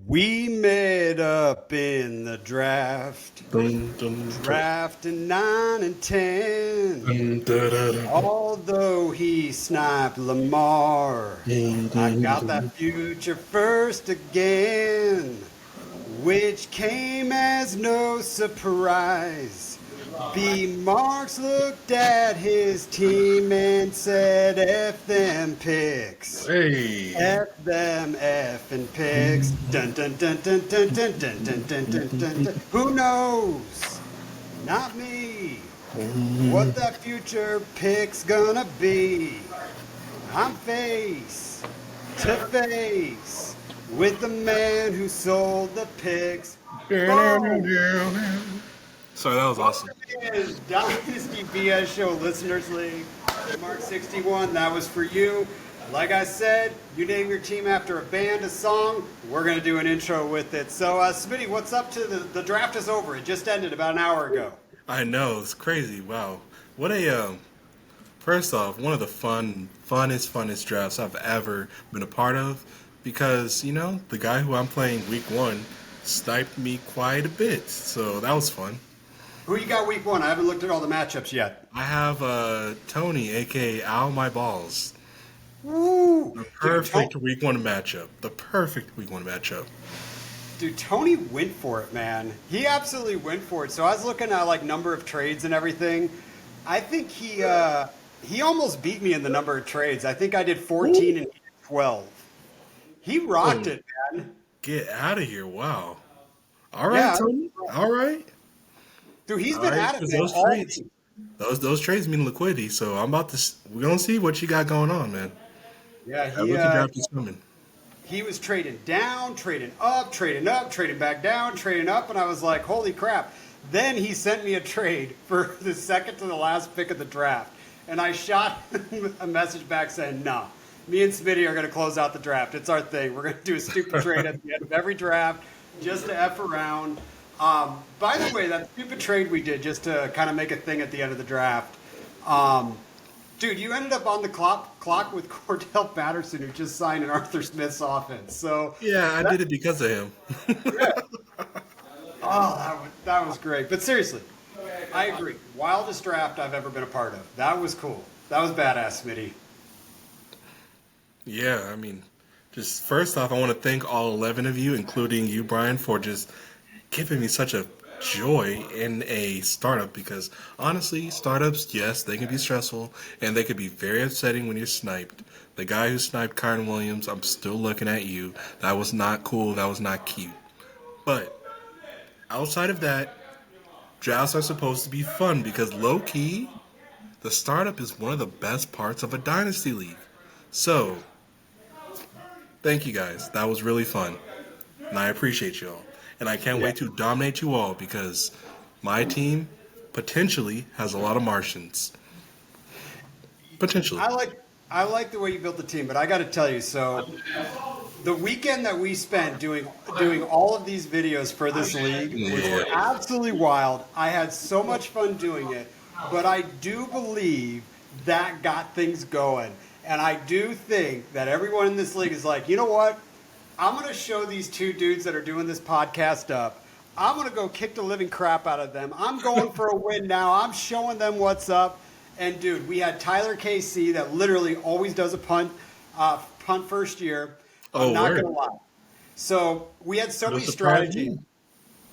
We met up in the draft, Dun, dun, dun, drafting 9 and 10. dun, dun, dun, dun, Although he sniped Lamar, dun, I dun, got dun. that future first again, which came as no surprise. B. Marks looked at his team and said, F them picks. Hey. F them effing pigs. Dun dun dun dun dun dun dun dun dun dun dun dun. Who knows? Not me. What that future pick's gonna be. I'm face to face with the man who sold the pigs. Boom! Sorry, that was awesome. Is Dynasty BS Show Listeners League. Mark 61, that was for you. Like I said, you name your team after a band, a song, we're going to do an intro with it. So, Smitty, what's up to the draft is over. It just ended about an hour ago. I know, it's crazy. Wow. What a first off, one of the funnest drafts I've ever been a part of because, the guy who I'm playing week 1 sniped me quite a bit. So, that was fun. Who you got week 1? I haven't looked at all the matchups yet. I have Tony, aka Al My Balls. Woo! The perfect week 1 matchup. The perfect week 1 matchup. Dude, Tony went for it, man. He absolutely went for it. So I was looking at like number of trades and everything. I think he almost beat me in the number of trades. I think I did 14 and he did 12. He rocked Oh, it, man. get out of here. Wow. All right, Yeah, Tony. All right. dude, he's All been right. at it, Because man. those trades, those trades mean liquidity. So I'm about to. We're gonna see what you got going on, man. Yeah, That rookie draft is coming. he was trading down, trading up, trading back down, trading up, and I was like, holy crap. Then he sent me a trade for the second to the last pick of the draft. And I shot him a message back saying, no, me and Smitty are going to close out the draft. It's our thing. We're going to do a stupid trade at the end of every draft just to F around. By the way, that stupid trade we did just to kind of make a thing at the end of the draft. Um, Dude, you ended up on the clock with Cordell Patterson, who just signed in Arthur Smith's offense. So, Yeah, I did it because of him. oh, that was great. But seriously, I agree. Wildest draft I've ever been a part of. That was cool. That was badass, Smitty. Yeah, I mean, just first off, I want to thank all 11 of you, including you, Brian, for just giving me such a joy in a startup because honestly, startups, yes, they can be stressful and they can be very upsetting when you're sniped. The guy who sniped Kyron Williams, I'm still looking at you. That was not cool. That was not cute. But outside of that, drafts are supposed to be fun because low key, the startup is one of the best parts of a dynasty league. So, thank you guys. That was really fun. And I appreciate you all. And I can't Yeah. wait to dominate you all because my team potentially has a lot of Martians. Potentially. I like the way you built the team, but I got to tell you, so the weekend that we spent doing all of these videos for this league, which Yeah. were absolutely wild. I had so much fun doing it, but I do believe that got things going. And I do think that everyone in this league is like, you know what? I'm going to show these two dudes that are doing this podcast up. I'm going to go kick the living crap out of them. I'm going for a win now. I'm showing them what's up. And dude, we had Tyler KC that literally always does a punt first year. I'm Oh, not word. going to lie. So we had so No many surprise strategies. me.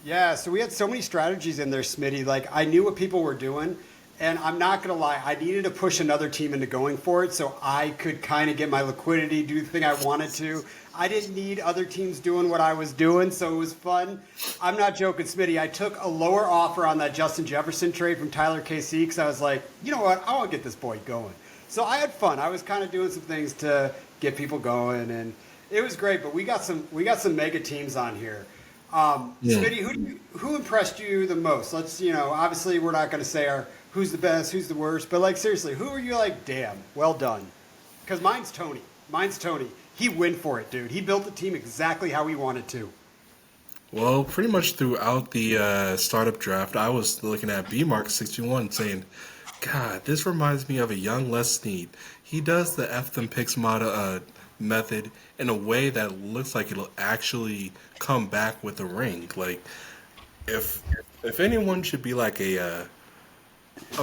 Yeah, so we had so many strategies in there, Smitty. Like I knew what people were doing, and I'm not gonna lie, I needed to push another team into going for it so I could kind of get my liquidity, do the thing I wanted to. I didn't need other teams doing what I was doing, so it was fun. I'm not joking, Smitty. I took a lower offer on that Justin Jefferson trade from Tyler KC because I was like, you know what, I want to get this boy going. So I had fun. I was kind of doing some things to get people going, and it was great. But we got some mega teams on here. Yeah. Smitty, who impressed you the most? Let's obviously we're not going to say our who's the best, who's the worst, but like seriously, who are you like? Damn, well done. Because mine's Tony. Mine's Tony. He went for it, dude. He built the team exactly how he wanted to. Well, pretty much throughout the startup draft, I was looking at BMark61 saying, God, this reminds me of a young Les Snead. He does the F them picks method in a way that looks like it'll actually come back with a ring. Like if anyone should be like a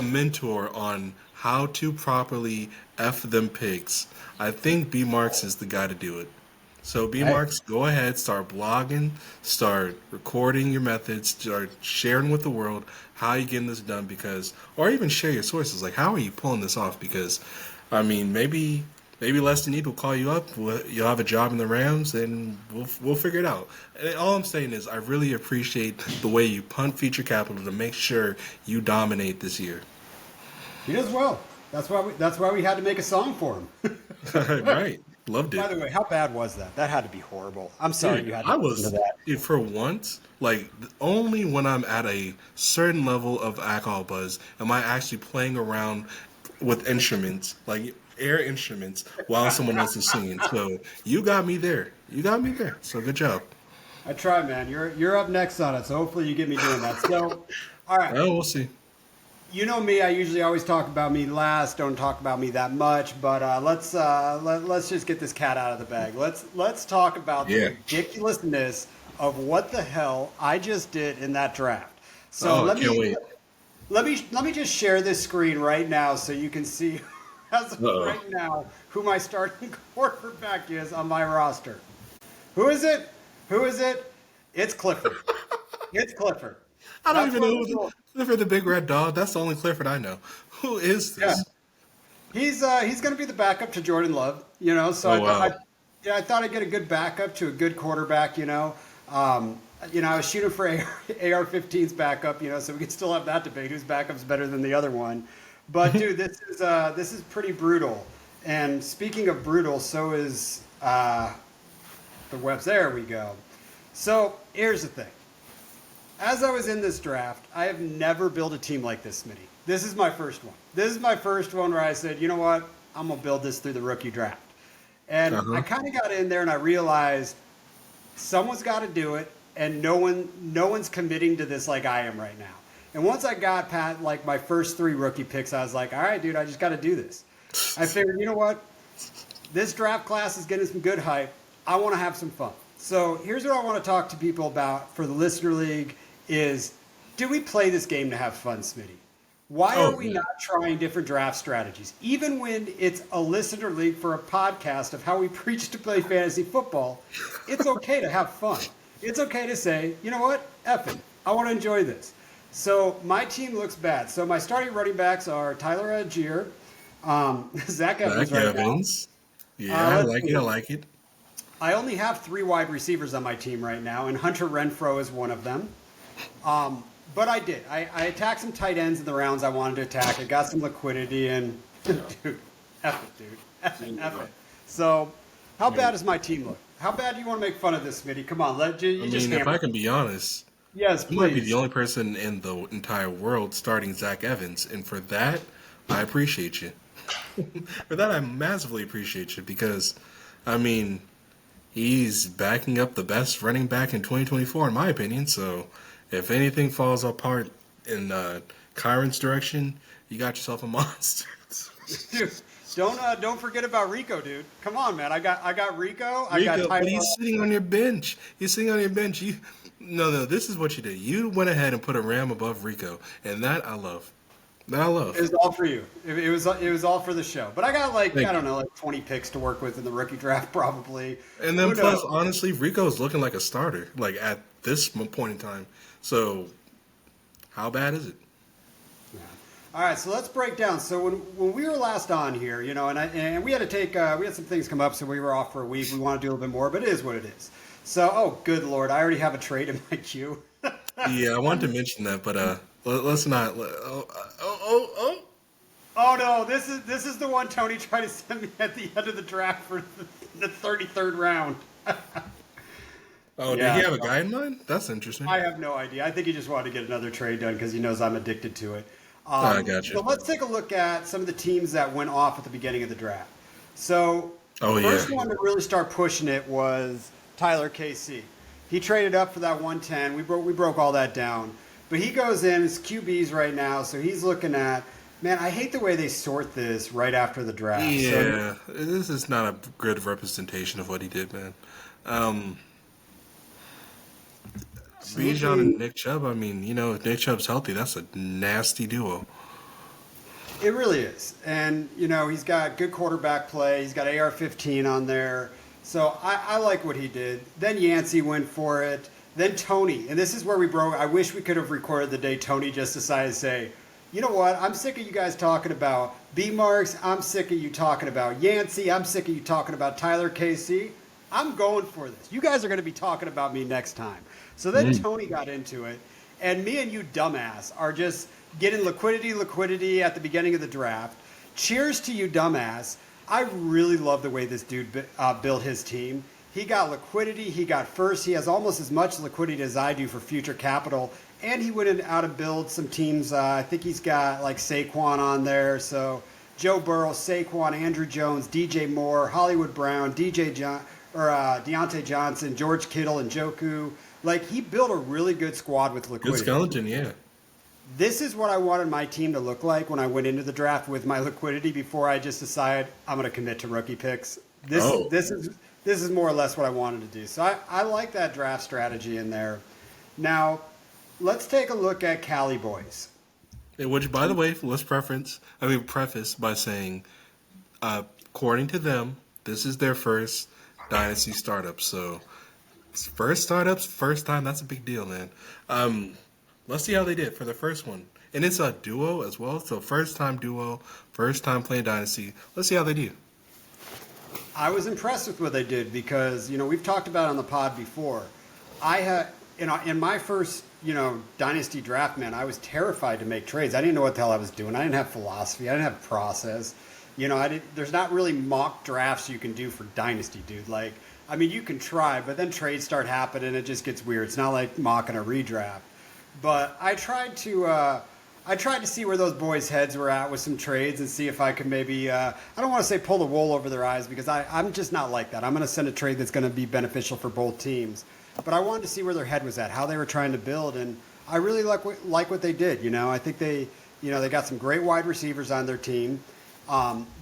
mentor on how to properly f them picks, I think B Marks is the guy to do it. So B Hey, Marks, go ahead, start blogging, start recording your methods, start sharing with the world how you getting this done because, or even share your sources. Like, how are you pulling this off? Because, I mean, maybe Leston Need will call you up. You'll have a job in the Rams, and we'll figure it out. And all I'm saying is, I really appreciate the way you punt feature capital to make sure you dominate this year. he does well. That's why we had to make a song for him. Right, loved By it. the way, how bad was that? That had to be horrible. I'm sorry Dude, you had to I listen to was that. dude, for once, like only when I'm at a certain level of alcohol buzz am I actually playing around with instruments, like air instruments, while someone else is singing. So you got me there. You got me there. So good job. I try, man. You're up next on it, so hopefully you get me doing that. So, all right. Well, we'll see. You know me. I usually always talk about me last. Don't talk about me that much. But let's just get this cat out of the bag. Let's talk about the Yeah. ridiculousness of what the hell I just did in that draft. So Oh, I can't wait. let me just share this screen right now so you can see as of Uh-oh. right now who my starting quarterback is on my roster. Who is it? Who is it? It's Clifford. It's Clifford. I don't That's even what know we're who doing. Clifford the Big Red Dog. That's the only Clifford I know. Who is Yeah. this? He's going to be the backup to Jordan Love, you know. So Oh I thought wow. I thought I'd get a good backup to a good quarterback, you know. I was shooting for AR-15's backup, you know, so we could still have that debate whose backup's better than the other one. But dude, this is pretty brutal. And speaking of brutal, so is the webs. There we go. So here's the thing. As I was in this draft, I have never built a team like this, Smitty. This is my first one. This is my first one where I said, you know what? I'm going to build this through the rookie draft. And Uh-huh. I kind of got in there and I realized someone's got to do it, and no one's committing to this like I am right now. And once I got past like my first 3 rookie picks, I was like, all right, dude, I just got to do this. I figured, you know what? This draft class is getting some good hype. I want to have some fun. So here's what I want to talk to people about for the Listener League is, do we play this game to have fun, Smitty? Why are Oh we yeah. not trying different draft strategies? Even when it's a listener league for a podcast of how we preach to play fantasy football, it's okay to have fun. It's okay to say, you know what? F it. I want to enjoy this. So my team looks bad. So my starting running backs are Tyler Algier, Zach Evans Zach right now. Evans. Yeah, I Let's like it. see. I like it. I only have 3 wide receivers on my team right now, and Hunter Renfro is one of them. But I did. I attacked some tight ends in the rounds I wanted to attack. I got some liquidity, and dude, F it, dude. F it. So, how bad does my team look? How bad do you want to make fun of this, Smitty? Come on, you I just mean, if hammer. I can be honest, Yes, you might be the please. only person in the entire world starting Zach Evans, and for that, I appreciate you. For that, I massively appreciate you because, I mean, he's backing up the best running back in 2024, in my opinion. So, if anything falls apart in Kyron's direction, you got yourself a monster. Dude, don't forget about Rico, dude. Come on, man. I got Rico. I got Rico, but Tyler. he's sitting on your bench. He's sitting on your bench. No. This is what you did. You went ahead and put a Ram above Rico, and that I love. That I love. It was all for you. It was all for the show. But I got like Thank I you. don't know, like 20 picks to work with in the rookie draft, probably. And then Who plus, knows? honestly, Rico's looking like a starter, like at this point in time. So, how bad is it? All right, so let's break down. So when we were last on here, you know, and we had to take we had some things come up, so we were off for a week. We want to do a little bit more, but it is what it is. So, oh, good lord, I already have a trade in my queue. Yeah, I wanted to mention that, but let's not. Oh no, this is the one Tony tried to send me at the end of the draft for the 33rd round. Oh, Yeah. did he have a guy in mind? That's interesting. I have no idea. I think he just wanted to get another trade done because he knows I'm addicted to it. I got you. So let's take a look at some of the teams that went off at the beginning of the draft. So Oh, the first yeah. one to really start pushing it was Tyler KC. He traded up for that 110. We broke all that down. But he goes in, his QBs right now, so he's looking at Man, I hate the way they sort this right after the draft. So Yeah, this is not a good representation of what he did, man. Um, Bijan and looking, Nick Chubb. I mean, if Nick Chubb's healthy, that's a nasty duo. it really is. And, he's got good quarterback play. He's got AR-15 on there. So I like what he did. Then Yancey went for it. Then Tony. And this is where we broke. I wish we could have recorded the day Tony just decided to say, you know what? I'm sick of you guys talking about B Marks. I'm sick of you talking about Yancey. I'm sick of you talking about Tyler KC. I'm going for this. You guys are going to be talking about me next time. So then Tony got into it. And me and you dumbass are just getting liquidity at the beginning of the draft. Cheers to you, dumbass. I really love the way this dude built his team. He got liquidity. He got first. He has almost as much liquidity as I do for future capital. And he went out and built some teams. I think he's got like Saquon on there. So Joe Burrow, Saquon, Andrew Jones, DJ Moore, Hollywood Brown, Deontay Johnson, George Kittle, and Njoku. Like, he built a really good squad with Good liquidity. skeleton, yeah. This is what I wanted my team to look like when I went into the draft with my liquidity before I just decided I'm going to commit to rookie picks. This is more or less what I wanted to do. So I like that draft strategy in there. Now, let's take a look at Cali Boys. Which, by the way, let's preface by saying, according to them, this is their first dynasty startup. So, first startups, first time, that's a big deal, man. Let's see how they did for the first one. And it's a duo as well. So, first time duo, first time playing dynasty. Let's see how they do. I was impressed with what they did because, we've talked about it on the pod before. I had, in my first, dynasty draft, man, I was terrified to make trades. I didn't know what the hell I was doing. I didn't have philosophy. I didn't have process. There's not really mock drafts you can do for dynasty, dude. Like, I mean, you can try, but then trades start happening. It just gets weird. It's not like mocking a redraft. But I tried to see where those boys' heads were at with some trades and see if I could maybe, I don't want to say pull the wool over their eyes because I'm just not like that. I'm going to send a trade that's going to be beneficial for both teams. But I wanted to see where their head was at, how they were trying to build, and I really like what they did. I think they got some great wide receivers on their team.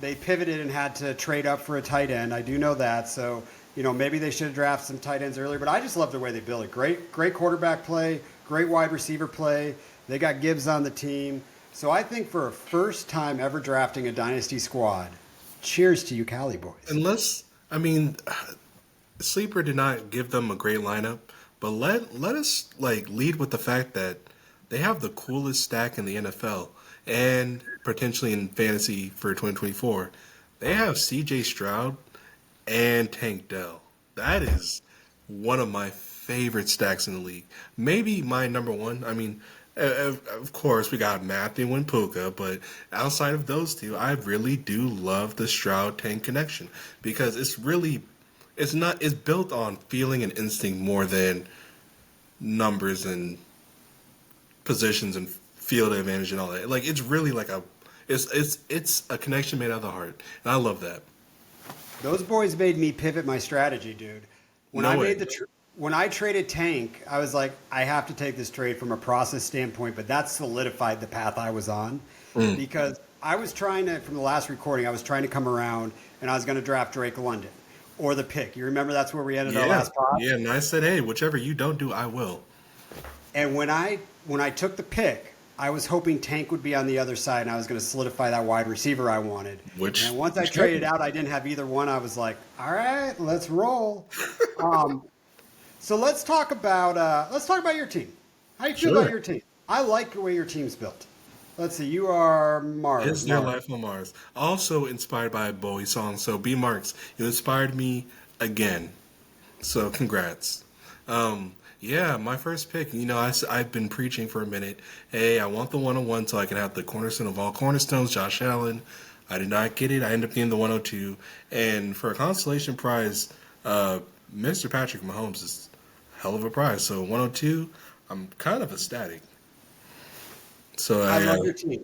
They pivoted and had to trade up for a tight end. I do know that. So, maybe they should have drafted some tight ends earlier. But I just love the way they built it. Great quarterback play, great wide receiver play. They got Gibbs on the team. So I think for a first time ever drafting a dynasty squad, cheers to you, Cali Boys. Sleeper did not give them a great lineup, but let us lead with the fact that they have the coolest stack in the NFL and potentially in fantasy for 2024. They have C.J. Stroud and Tank Dell. That is one of my favorite stacks in the league. Maybe my number one. Of course, we got Matthew and Puka, but outside of those two, I really do love the Stroud Tank connection because it's built on feeling and instinct more than numbers and positions and field advantage and all that. Like, it's really like it's a connection made out of the heart, and I love that. Those boys made me pivot my strategy, dude. When when I traded Tank, I was like, I have to take this trade from a process standpoint, but that solidified the path I was on because I was trying to, from the last recording, I was trying to come around and I was going to draft Drake London or the pick. You remember that's where we ended our last pod? Yeah, and I said, hey, whichever you don't do, I will. And when I took the pick, I was hoping Tank would be on the other side, and I was going to solidify that wide receiver I wanted. And once I traded out, I didn't have either one. I was like, all right, let's roll. So let's talk about your team. How do you feel about your team? I like the way your team's built. Let's see. You are Mars. It's Their Life on Mars. Also inspired by a Bowie song. So B Marks, you inspired me again. So congrats. Yeah, my first pick. I've been preaching for a minute. Hey, I want the 101 so I can have the cornerstone of all cornerstones, Josh Allen. I did not get it. I ended up getting the 102. And for a consolation prize, Mr. Patrick Mahomes is a hell of a prize. So 102, I'm kind of ecstatic. So I love your team.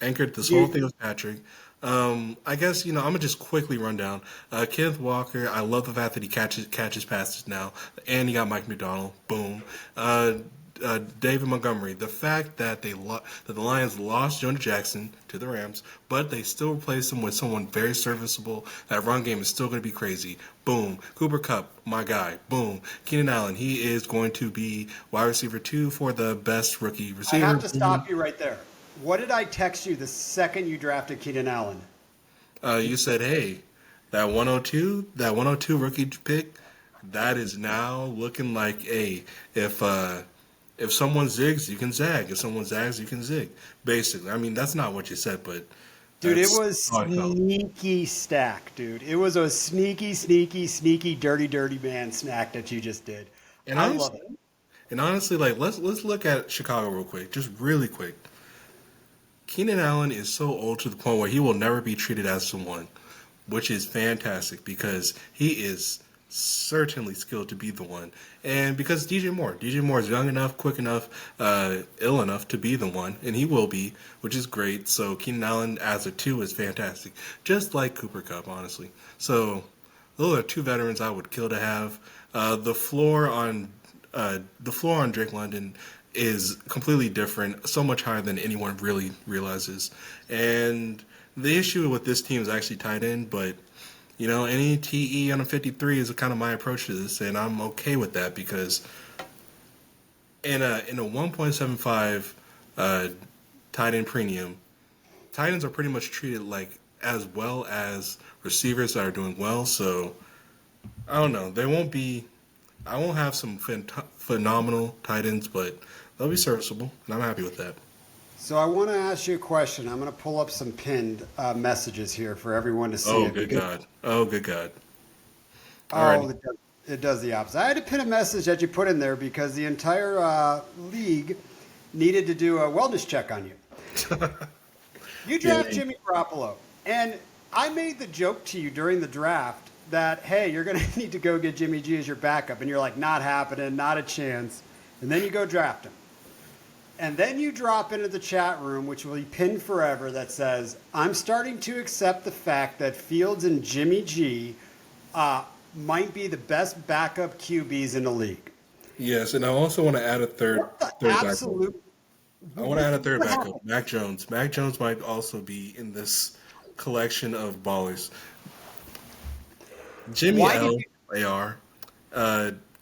Anchored this whole thing with Patrick. I guess, I'm going to just quickly run down. Kenneth Walker, I love the fact that he catches passes now. And he got Mike McDonald. Boom. David Montgomery. The fact that that the Lions lost Jonah Jackson to the Rams, but they still replaced him with someone very serviceable. That run game is still going to be crazy. Boom. Cooper Kupp, my guy. Boom. Keenan Allen, he is going to be wide receiver 2 for the best rookie I receiver. have to stop you right there. What did I text you the second you drafted Keenan Allen? You said, hey, that 102 rookie pick, that is now looking like if someone zigs, you can zag. If someone zags, you can zig. Basically, I mean that's not what you said, but Dude, it that's was how I felt. sneaky stack, dude. It was a sneaky, dirty man snack that you just did. And I honestly, love it. and honestly, like let's look at Chicago real quick, just really quick. Keenan Allen is so old to the point where he will never be treated as someone, which is fantastic because he is certainly skilled to be the one. And because DJ Moore is young enough, quick enough, ill enough to be the one, and he will be, which is great. So Keenan Allen as a 2 is fantastic, just like Cooper Kupp, honestly. So those are 2 veterans I would kill to have. The floor on Drake London is completely different, so much higher than anyone really realizes. And the issue with this team is actually tight end, but any TE on a 53 is kind of my approach to this, and I'm okay with that because in a 1.75 tight end premium, tight ends are pretty much treated like as well as receivers that are doing well. So I don't know. I won't have some phenomenal tight ends, but they'll be serviceable, and I'm happy with that. So I want to ask you a question. I'm going to pull up some pinned messages here for everyone to see. Oh, it good because- God. Oh, good God. Oh, Alrighty. it does the opposite. I had to pin a message that you put in there because the entire league needed to do a wellness check on you. You draft Yeah. Jimmy Garoppolo, and I made the joke to you during the draft that, hey, you're going to need to go get Jimmy G as your backup. And you're like, not happening, not a chance. And then you go draft him. And then you drop into the chat room, which will be pinned forever, that says, I'm starting to accept the fact that Fields and Jimmy G might be the best backup QBs in the league. Yes, and I also want to add a third backup. Absolute. I want to add a third What backup. happened? Mac Jones. Mac Jones might also be in this collection of ballers. Jimmy Why L. did AR.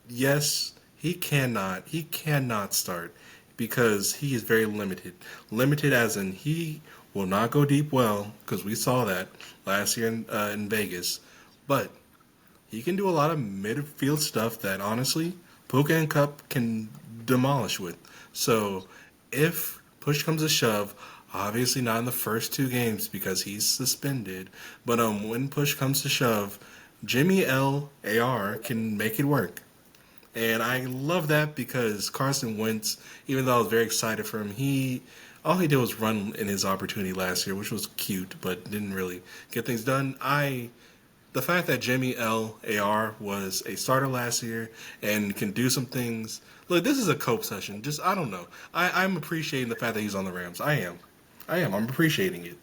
Yes, he cannot start because he is very limited. Limited as in he will not go deep well because we saw that last year in Vegas. But he can do a lot of midfield stuff that honestly Puka and Cup can demolish with. So if push comes to shove, obviously not in the first 2 games because he's suspended, but when push comes to shove, Jimmy L. AR can make it work. And I love that because Carson Wentz, even though I was very excited for him, all he did was run in his opportunity last year, which was cute, but didn't really get things done. The fact that Jimmy L. AR was a starter last year and can do some things. Look, this is a cope session. Just, I don't know. I'm appreciating the fact that he's on the Rams. I am. I'm appreciating it.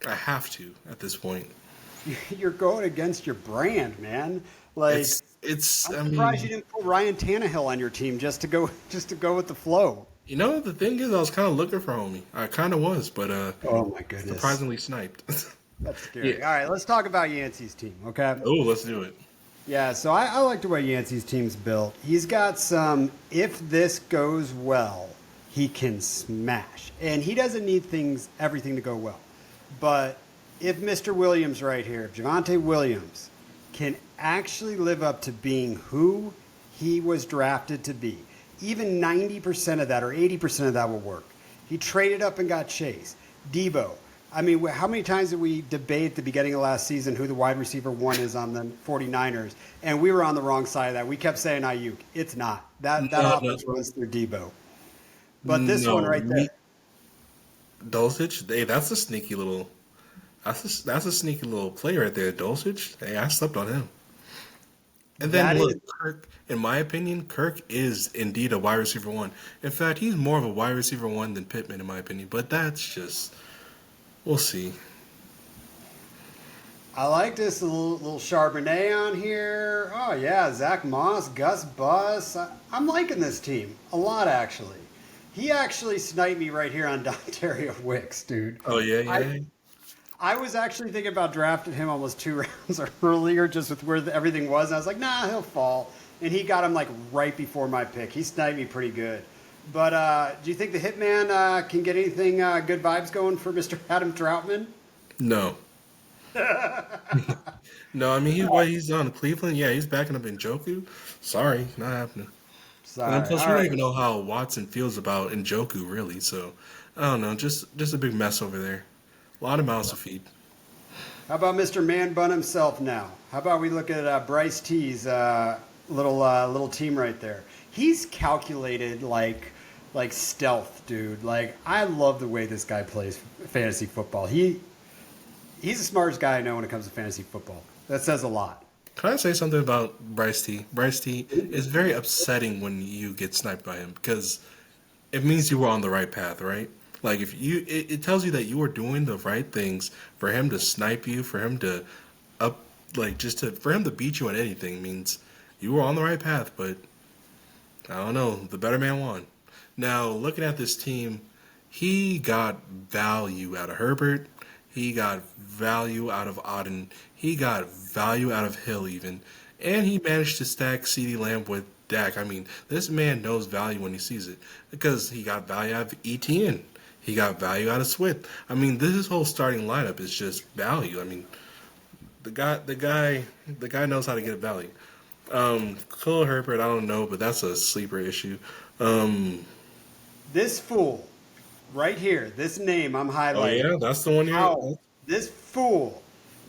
I have to at this point. You're going against your brand, man. Like, It's. I'm surprised you didn't put Ryan Tannehill on your team just to go with the flow. The thing is, I was kind of looking for homie. I kind of was, but Oh my goodness, surprisingly sniped. that's scary. Yeah. All right, let's talk about Yancey's team, okay? Oh, let's do it. Yeah, so I like the way Yancey's team's built. He's got some, if this goes well, he can smash. And he doesn't need everything to go well. But if Mr. Williams right here, if Javonte Williams can actually live up to being who he was drafted to be, even 90% of that or 80% of that will work. He traded up and got Chase. Debo. I mean, how many times did we debate at the beginning of last season who the wide receiver 1 is on the 49ers? And we were on the wrong side of that. We kept saying Ayuk. It's not. That No, offense runs through Debo. But this one right there. Dulcich, hey, that's a sneaky little. That's a sneaky little play right there, Dulcich. Hey, I slept on him. And then That look, is- Kirk. In my opinion, Kirk is indeed a wide receiver 1. In fact, he's more of a wide receiver 1 than Pittman, in my opinion. But that's just, we'll see. I like this little Charbonnet on here. Oh yeah, Zach Moss, Gus Bus. I'm liking this team a lot actually. He actually sniped me right here on Dontario Wicks, dude. Oh yeah, I yeah. I was actually thinking about drafting him almost 2 rounds earlier, just with where everything was. And I was like, nah, he'll fall. And he got him like right before my pick. He sniped me pretty good. But do you think the Hitman can get anything good vibes going for Mr. Adam Troutman? No. No, I mean what he's done in Cleveland, yeah, he's backing up Njoku. Sorry, not happening. And Sorry. plus, All we don't right. even know how Watson feels about Njoku, really. So, I don't know. Just a big mess over there. A lot of mouths to feed. How about Mr. Man Bun himself now? How about we look at Bryce T's little team right there? He's calculated like stealth, dude. Like I love the way this guy plays fantasy football. He's the smartest guy I know when it comes to fantasy football. That says a lot. Can I say something about Bryce T? Bryce T is very upsetting when you get sniped by him because it means you were on the right path, right? Like if it tells you that you were doing the right things for him to snipe you, for him to up, like for him to beat you at anything means you were on the right path. But I don't know, the better man won. Now looking at this team, he got value out of Herbert. He got value out of Auden. He got value out of Hill even. And he managed to stack CeeDee Lamb with Dak. I mean, this man knows value when he sees it. Because he got value out of ETN. He got value out of Swift. I mean, this whole starting lineup is just value. I mean, the guy knows how to get value. Khalil Herbert, I don't know, but that's a sleeper issue. Um, This fool right here, this name I'm oh highlighting. yeah, that's the one here. How this fool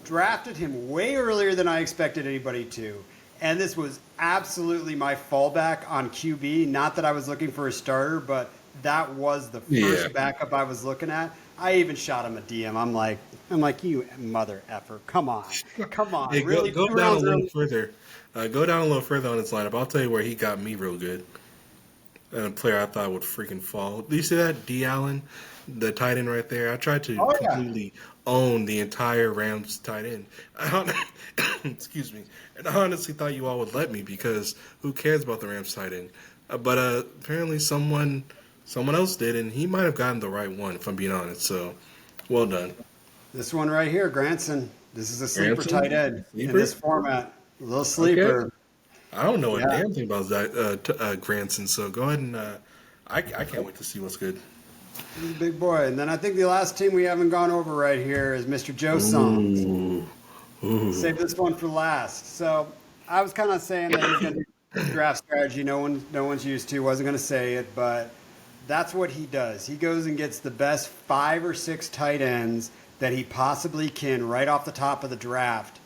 drafted him way earlier than I expected anybody to. And this was absolutely my fallback on QB. Not that I was looking for a starter, but that was the first Yeah. backup I was looking at. I even shot him a DM. I'm like, you mother effer. Come on. Come on. Hey, Really? go Two down a rounds little early? further. Go down a little further on his lineup. I'll tell you where he got me real good. And a player I thought would freaking fall. Do you see that? D. Allen, the tight end right there. I tried to Oh yeah. completely own the entire Rams tight end. Excuse me. And I honestly thought you all would let me because who cares about the Rams tight end? But apparently someone else did, and he might have gotten the right one, if I'm being honest. So, well done. This one right here, Granson. This is a sleeper Granson? tight end in Sleeper? this format. A little Okay. sleeper. I don't know a Yeah. damn thing about Granson, so go ahead and I can't wait to see what's good. He's a big boy. And then I think the last team we haven't gone over right here is Mr. Joe Songs. Ooh. Ooh. Save this one for last. So I was kind of saying that he's going to do draft strategy. No one's used to. Wasn't going to say it, but that's what he does. He goes and gets the best 5 or 6 tight ends that he possibly can right off the top of the draft,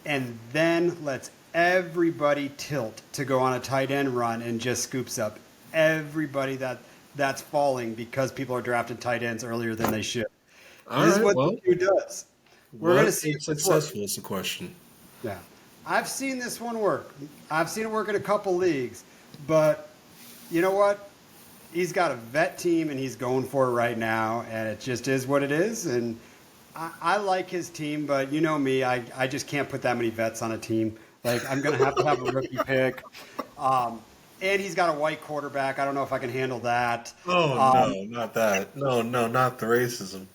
and then lets everybody tilt to go on a tight end run and just scoops up everybody that's falling because people are drafting tight ends earlier than they should. All This is right. what Well, the dude does. We're going to was see it if this works. successful? Is the question. Yeah. I've seen this one work. I've seen it work in a couple leagues. But you know what? He's got a vet team and he's going for it right now. And it just is what it is. And I like his team, but you know me, I just can't put that many vets on a team. Like, I'm going to have a rookie pick. And he's got a white quarterback. I don't know if I can handle that. Oh Um, no, not that. No, not the racism.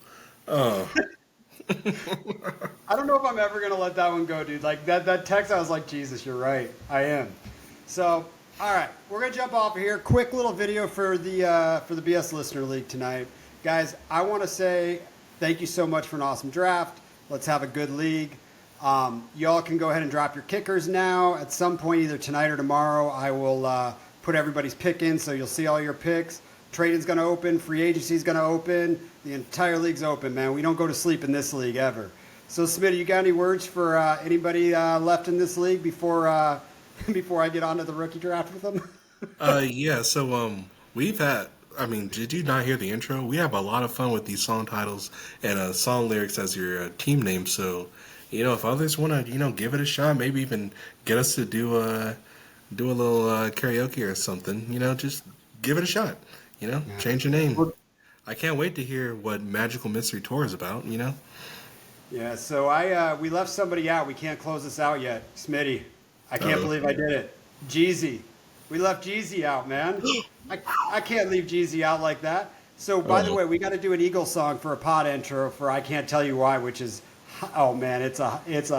Oh, I don't know if I'm ever gonna let that one go, dude. Like that text, I was like, Jesus, you're right. I am. So, all right, we're gonna jump off of here. Quick little video for the BS Listener League tonight, guys. I want to say thank you so much for an awesome draft. Let's have a good league. Y'all can go ahead and drop your kickers now. At some point, either tonight or tomorrow, I will put everybody's pick in, so you'll see all your picks. Trading's going to open. Free agency's going to open. The entire league's open, man. We don't go to sleep in this league ever. So, Smitty, you got any words for anybody left in this league before before I get onto the rookie draft with them? yeah. So we've had. I mean, did you not hear the intro? We have a lot of fun with these song titles and song lyrics as your team name. So, if others want to, give it a shot, maybe even get us to do a little karaoke or something. Just give it a shot. Change your name. I can't wait to hear what Magical Mystery Tour is about. Yeah, so we left somebody out. We can't close this out yet. Smitty, I can't Uh-oh. believe I did it. Jeezy. We left Jeezy out, man. I can't leave Jeezy out like that. So, by the Oh, way, we got to do an Eagle song for a pod intro for I Can't Tell You Why, which is, oh man, it's a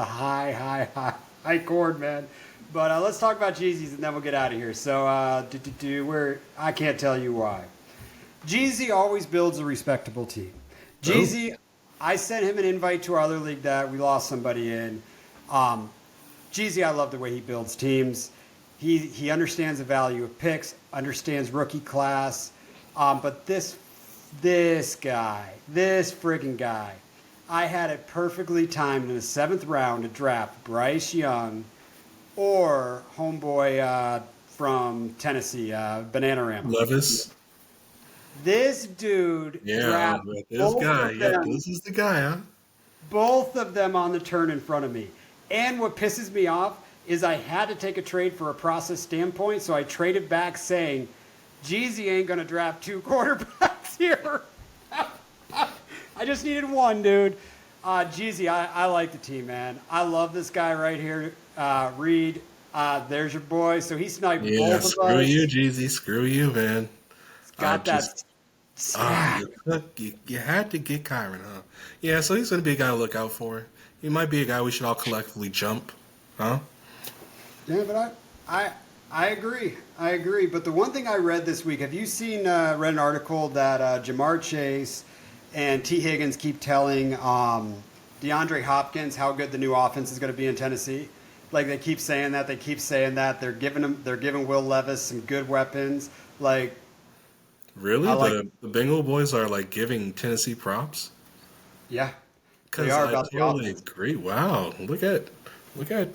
high chord, man. But let's talk about Jeezy's and then we'll get out of here. So, I Can't Tell You Why. Jeezy always builds a respectable team. oh, Jeezy, I sent him an invite to our other league that we lost somebody in. Jeezy, I love the way he builds teams. He understands the value of picks, understands rookie class. But this friggin' guy, I had it perfectly timed in the 7th round to draft Bryce Young or homeboy from Tennessee, Bananarama. Levis. This dude Yeah, drafted but this guy. Yep, this is the guy, huh? both of them on the turn in front of me. And what pisses me off is I had to take a trade for a process standpoint, so I traded back saying, Jeezy ain't going to draft 2 quarterbacks here. I just needed one, dude. Jeezy, I like the team, man. I love this guy right here, Reed. There's your boy. So he sniped Yeah, both of screw us. you, Jeezy. Screw you, man. Got Just that. you had to get Kyron, huh? Yeah, so he's gonna be a guy to look out for. He might be a guy we should all collectively jump, huh? Yeah, but I agree. I agree. But the one thing I read this week, have you read an article that Jamar Chase and T. Higgins keep telling DeAndre Hopkins how good the new offense is going to be in Tennessee? Like they keep saying that. They keep saying that. They're giving Will Levis some good weapons. Like Really, I like. the Bengal boys are like giving Tennessee props Yeah, they because are I about the totally offense. agree. Wow, look at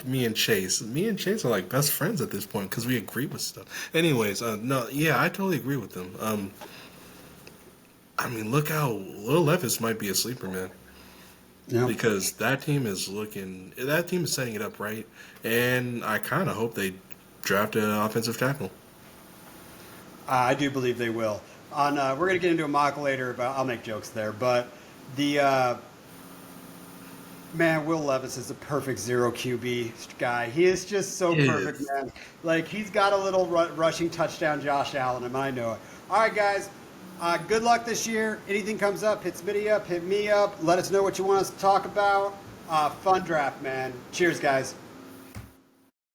me and Chase. Me and Chase are like best friends at this point because we agree with stuff. Anyways, no, yeah, I totally agree with them. I mean, look how Will Levis might be a sleeper, man. Yeah. Because that team is setting it up right, and I kind of hope they draft an offensive tackle. I do believe they will. We're going to get into a mock later, but I'll make jokes there. But the man, Will Levis is a perfect zero QB guy. He is just so perfect, Yes. man. Like he's got a little rushing touchdown, Josh Allen, and I know it. All right, guys. Good luck this year. Anything comes up, hit Smitty up, hit me up. Let us know what you want us to talk about. Fun draft, man. Cheers, guys.